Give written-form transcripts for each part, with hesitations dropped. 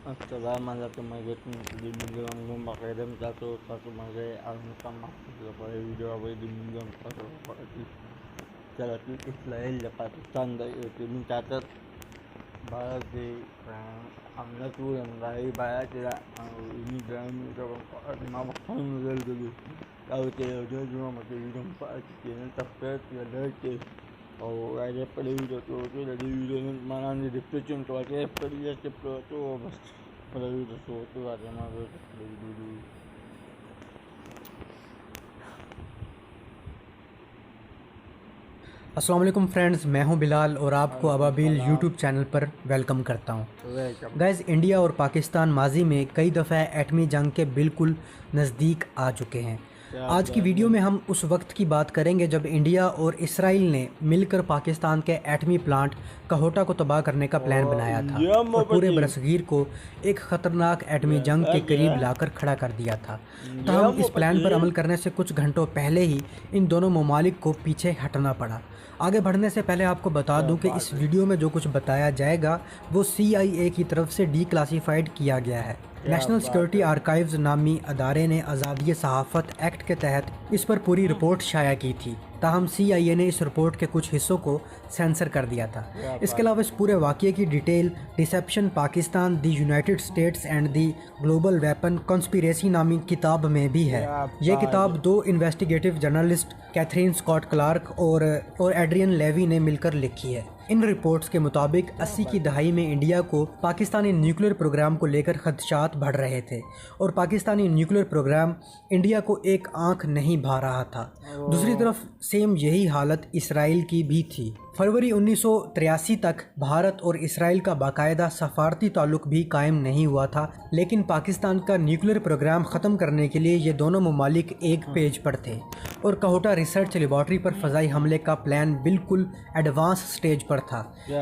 Assalamualaikum warahmatullahi wabarakatuh. Satu magai al-Muhammad pada video apa di minggu wabarakatuh. Jalatul Israel dan Pakistan itu mencatat bahwa di amna tu yang lain banyak tidak ini dalam lima tahun lalu. Kalau tidak ada cuma masih hidup Pakistan tapi tidak ada. और आगे पड़े हुए तो लड़ी हुई माना नहीं देखते चुन तो आगे पड़ी जैसे तो बस पड़े हुए तो आगे हमारे अस्सलाम वालेकुम फ्रेंड्स, मैं हूं बिलाल और आपको अबाबिल यूट्यूब चैनल पर वेलकम करता हूं। गाइस, इंडिया और पाकिस्तान माजी में कई दफ़ा एटमी जंग के बिल्कुल नज़दीक आ चुके हैं। आज की वीडियो में हम उस वक्त की बात करेंगे जब इंडिया और इसराइल ने मिलकर पाकिस्तान के एटमी प्लांट कहोटा को तबाह करने का प्लान बनाया था और पूरे बरसगीर को एक ख़तरनाक एटमी जंग के करीब लाकर खड़ा कर दिया था। तमाम इस प्लान पर अमल करने से कुछ घंटों पहले ही इन दोनों ममालिक को पीछे हटना पड़ा। आगे बढ़ने से पहले आपको बता दूं कि इस वीडियो में जो कुछ बताया जाएगा वो CIA की तरफ से डीक्लासीफाइड किया गया है। नेशनल सिक्योरिटी आर्काइव्स नामी अदारे ने आज़ादी सहाफ़त एक्ट के तहत इस पर पूरी रिपोर्ट शाया की थी, ताहम CIA ने इस रिपोर्ट के कुछ हिस्सों को सेंसर कर दिया था। इसके अलावा इस पूरे वाक़ये की detail deception Pakistan the United States and the global weapon conspiracy नामी किताब में भी है। ये किताब दो investigative journalist Catherine Scott Clark और एड्रियन लेवी ने मिलकर लिखी है। इन रिपोर्ट्स के मुताबिक 80 की दहाई में इंडिया को पाकिस्तानी न्यूक्लियर प्रोग्राम को लेकर खदशात बढ़ रहे थे और पाकिस्तानी न्यूक्लियर प्रोग्राम इंडिया को एक आंख नहीं भा रहा था। दूसरी तरफ सेम यही हालत इसराइल की भी थी। फरवरी 1983 तक भारत और इसराइल का बाकायदा सफारती ताल्लुक भी कायम नहीं हुआ था, लेकिन पाकिस्तान का न्यूक्लियर प्रोग्राम ख़त्म करने के लिए ये दोनों ममालिक एक पेज पर थे और कहोटा रिसर्च लेबॉर्ट्री पर फ़ज़ाई हमले का प्लान बिल्कुल एडवांस स्टेज पर था।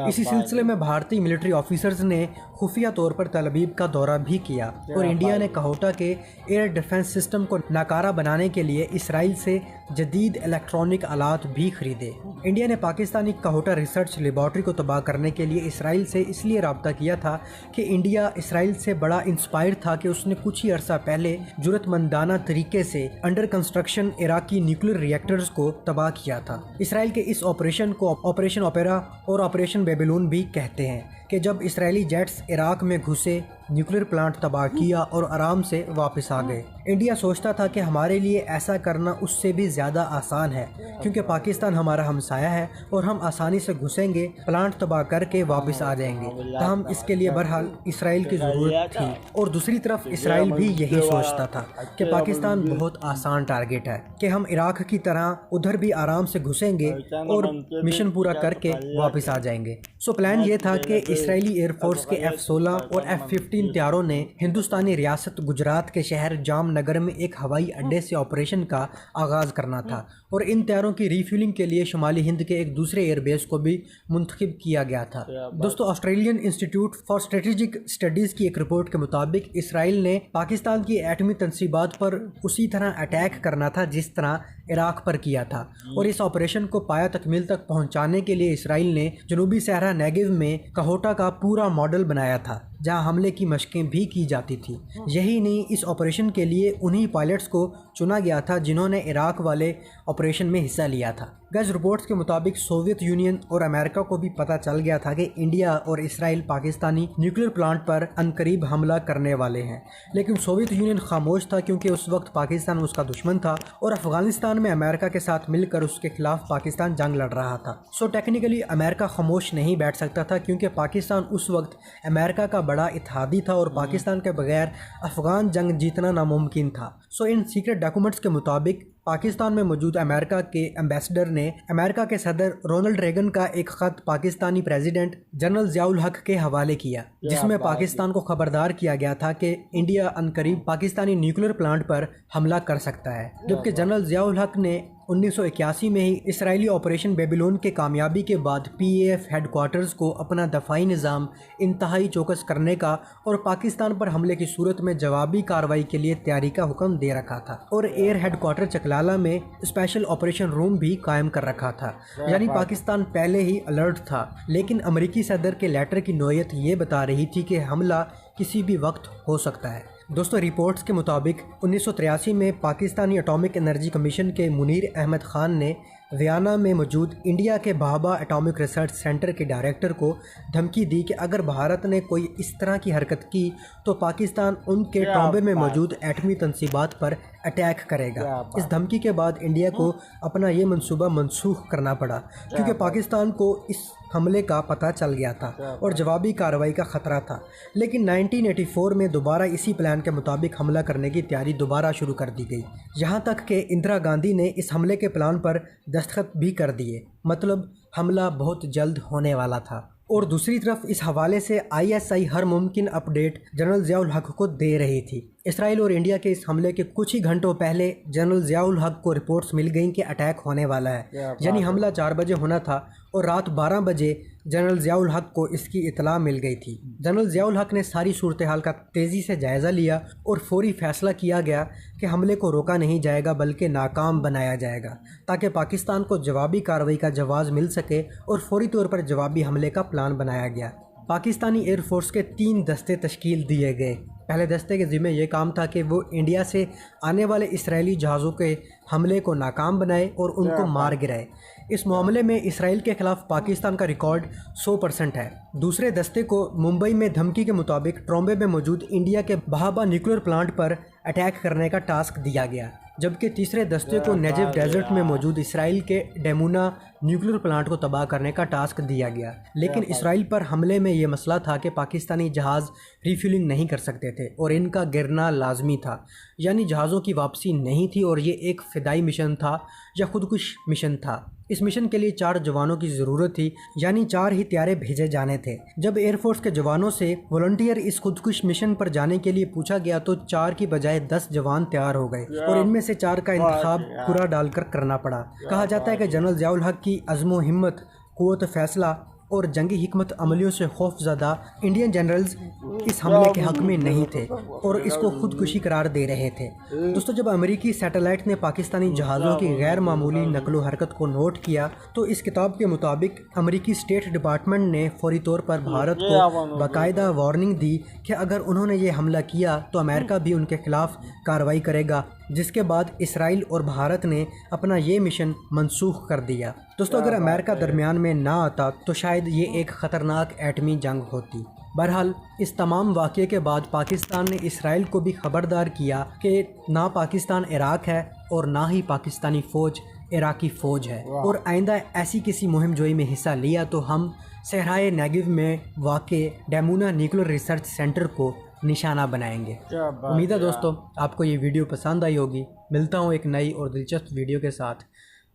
इसी सिलसिले में भारतीय मिलिट्री ऑफिसर्स ने खुफिया तौर पर तल अबीब का दौरा भी किया और इंडिया ने कहोटा के एयर डिफेंस सिस्टम को नाकारा बनाने के लिए इसराइल से जदीद इलेक्ट्रॉनिक आलात भी खरीदे। इंडिया ने पाकिस्तानी कहोटा रिसर्च लेबॉर्ट्री को तबाह करने के लिए इसराइल से इसलिए रब्ता किया था कि इंडिया इसराइल से बड़ा इंस्पायर था कि उसने कुछ ही अरसा पहले जुरतमंदाना तरीके से under construction Iraqi nuclear reactors को तबाह किया था। इसराइल के इस ऑपरेशन को ऑपरेशन ओपेरा और ऑपरेशन बेबीलोन भी कहते हैं कि जब इसराइली जेट्स इराक में घुसे, न्यूक्लियर प्लांट तबाह किया और आराम से वापस आ गए। इंडिया सोचता था कि हमारे लिए ऐसा करना उससे भी ज़्यादा आसान है क्योंकि पाकिस्तान हमारा हमसाया है और हम आसानी से घुसेंगे, प्लांट तबाह करके वापस आ जाएंगे। तहम इसके लिए बहरहाल इसराइल की ज़रूरत थी और दूसरी तरफ इसराइल भी यही सोचता था कि पाकिस्तान बहुत आसान टारगेट है कि हम इराक की तरह उधर भी आराम से घुसेंगे और मिशन पूरा करके वापस आ जाएंगे। सो प्लान ये था कि इसराइली एयरफोर्स के F-16 और F-15 त्यारों ने हिंदुस्तानी रियासत गुजरात के शहर जामनगर में एक हवाई अड्डे से ऑपरेशन का आगाज़ करना था और इन त्यारों की रीफ्यूलिंग के लिए शुमाली हिंद के एक दूसरे एयरबेस को भी मुंतखब किया गया था। दोस्तों, Australian institute for strategic studies की एक रिपोर्ट के मुताबिक इसराइल ने पाकिस्तान की एटमी तनसीबात पर उसी तरह अटैक करना था जिस तरह इराक पर किया था और इस ऑपरेशन को पाया तकमील तक पहुंचाने के लिए इसराइल ने जनूबी सहरा नेगेव में कहोटा का पूरा मॉडल बनाया था जहां हमले की मशकें भी की जाती थी। यही नहीं, इस ऑपरेशन के लिए उन्हीं पायलट्स को चुना गया था जिन्होंने इराक वाले ऑपरेशन में हिस्सा लिया था। गैस रिपोर्ट्स के मुताबिक सोवियत यूनियन और अमेरिका को भी पता चल गया था कि इंडिया और इसराइल पाकिस्तानी न्यूक्लियर प्लांट पर अनकरीब हमला करने वाले हैं, लेकिन सोवियत यूनियन खामोश था क्योंकि उस वक्त पाकिस्तान उसका दुश्मन था और अफगानिस्तान में अमेरिका के साथ मिलकर उसके खिलाफ पाकिस्तान जंग लड़ रहा था। सो टेक्निकली अमेरिका खामोश नहीं बैठ सकता था क्योंकि पाकिस्तान उस वक्त अमेरिका का बड़ा इत्तेहादी था और पाकिस्तान के बगैर अफगान जंग जीतना नामुमकिन था। सो इन सीक्रेट डॉक्यूमेंट्स के मुताबिक पाकिस्तान में मौजूद अमेरिका के एम्बेसडर ने अमेरिका के सदर रोनाल्ड रेगन का एक ख़त पाकिस्तानी प्रेसिडेंट जनरल ज़ियाउल हक के हवाले किया, जिसमें पाकिस्तान को खबरदार किया गया था कि इंडिया अनकरीब पाकिस्तानी न्यूक्लियर प्लांट पर हमला कर सकता है। जबकि जनरल ज़ियाउल हक ने 1981 में ही इसराइली ऑपरेशन बेबीलोन के कामयाबी के बाद PAF हेडक्वार्टर्स को अपना दफाई निज़ाम इंतहाई चौकस करने का और पाकिस्तान पर हमले की सूरत में जवाबी कार्रवाई के लिए तैयारी का हुक्म दे रखा था, और एयर हेडक्वार्टर चकलाला में स्पेशल ऑपरेशन रूम भी कायम कर रखा था। यानी पाकिस्तान पहले ही अलर्ट था, लेकिन अमेरिकी सदर के लेटर की नोयत ये बता रही थी कि हमला किसी भी वक्त हो सकता है। दोस्तों, रिपोर्ट्स के मुताबिक 1983 में पाकिस्तानी एटॉमिक एनर्जी कमीशन के मुनीर अहमद ख़ान ने वियना में मौजूद इंडिया के भाभा एटॉमिक रिसर्च सेंटर के डायरेक्टर को धमकी दी कि अगर भारत ने कोई इस तरह की हरकत की तो पाकिस्तान उनके ट्रॉम्बे में मौजूद एटमी तनसीबात पर अटैक करेगा। इस धमकी के बाद इंडिया को अपना ये मंसूबा मनसूख करना पड़ा, क्योंकि पाकिस्तान को इस हमले का पता चल गया था और जवाबी कार्रवाई का ख़तरा था। लेकिन 1984 में दोबारा इसी प्लान के मुताबिक हमला करने की तैयारी दोबारा शुरू कर दी गई, यहाँ तक कि इंदिरा गांधी ने इस हमले के प्लान पर दस्तखत भी कर दिए। मतलब हमला बहुत जल्द होने वाला था। और दूसरी तरफ इस हवाले से ISI हर मुमकिन अपडेट जनरल ज़ियाउल हक को दे रही थी। इसराइल और इंडिया के इस हमले के कुछ ही घंटों पहले जनरल ज़ियाउल हक को रिपोर्ट्स मिल गईं कि अटैक होने वाला है, यानी हमला 4 बजे होना था और रात 12 बजे जनरल ज़ियाउल हक को इसकी इतला मिल गई थी। जनरल ज़ियाउल हक ने सारी सूरत हाल का तेज़ी से जायज़ा लिया और फौरी फैसला किया गया कि हमले को रोका नहीं जाएगा बल्कि नाकाम बनाया जाएगा, ताकि पाकिस्तान को जवाबी कार्रवाई का जवाज़ मिल सके, और फौरी तौर पर जवाबी हमले का प्लान बनाया गया। पाकिस्तानी एयरफोर्स के 3 दस्ते तश्कील दिए गए। पहले दस्ते के ज़िम्मे ये काम था कि वो इंडिया से आने वाले इसराइली जहाज़ों के हमले को नाकाम बनाए और उनको मार गिराए। इस मामले में इसराइल के ख़िलाफ़ पाकिस्तान का रिकॉर्ड 100% है। दूसरे दस्ते को मुंबई में धमकी के मुताबिक ट्रॉम्बे में मौजूद इंडिया के भाभा न्यूक्लियर प्लांट पर अटैक करने का टास्क दिया गया, जबकि तीसरे दस्ते को नेजेव डेजर्ट में मौजूद इसराइल के डेमूना न्यूक्लियर प्लांट को तबाह करने का टास्क दिया गया। लेकिन इसराइल पर हमले में ये मसला था कि पाकिस्तानी जहाज़ रिफ्यूलिंग नहीं कर सकते थे और इनका गिरना लाजमी था, यानी जहाज़ों की वापसी नहीं थी, और ये एक फ़िदाई मिशन था या खुदकुश मिशन था। इस मिशन के लिए 4 जवानों की ज़रूरत थी, यानी 4 ही त्यारे भेजे जाने थे। जब एयरफोर्स के जवानों से वॉलंटियर इस खुदकुश मिशन पर जाने के लिए पूछा गया तो 4 की बजाय 10 जवान तैयार हो गए, और इनमें से 4 का इंतखाब कुरा डालकर करना पड़ा। कहा जाता है कि जनरल ज़ियाउल हक की अज़्म हिम्मत, क़ुव्वत फ़ैसला और जंगी हिकमत अमलियों से खौफज़दा इंडियन जनरल्स इस हमले के हक़ में नहीं थे और इसको खुदकुशी करार दे रहे थे। दोस्तों, जब अमेरिकी सैटेलाइट ने पाकिस्तानी जहाज़ों की गैर मामूली नकलो हरकत को नोट किया तो इस किताब के मुताबिक अमेरिकी स्टेट डिपार्टमेंट ने फौरी तौर पर भारत को बाकायदा वार्निंग दी कि अगर उन्होंने ये हमला किया तो अमेरिका भी उनके खिलाफ़ कार्रवाई करेगा, जिसके बाद इसराइल और भारत ने अपना ये मिशन मनसूख कर दिया। दोस्तों, अगर अमेरिका दरमियान में ना आता तो शायद ये एक ख़तरनाक एटमी जंग होती। बहरहाल, इस तमाम वाक़े के बाद पाकिस्तान ने इसराइल को भी ख़बरदार किया कि ना पाकिस्तान इराक़ है और ना ही पाकिस्तानी फ़ौज इराक़ी फ़ौज है, और आइंदा ऐसी किसी मुहिम जोई में हिस्सा लिया तो हम सहराए नेगिव में वाक़े डेमूना न्यूक्लियर रिसर्च सेंटर को निशाना बनाएंगे। उम्मीद है दोस्तों आपको ये वीडियो पसंद आई होगी। मिलता हूँ एक नई और दिलचस्प वीडियो के साथ,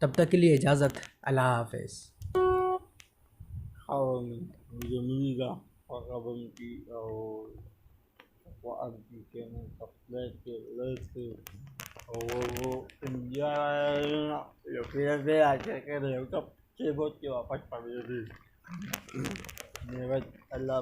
तब तक के लिए इजाज़त। अल्लाह हाफ़िज़। अल्लाह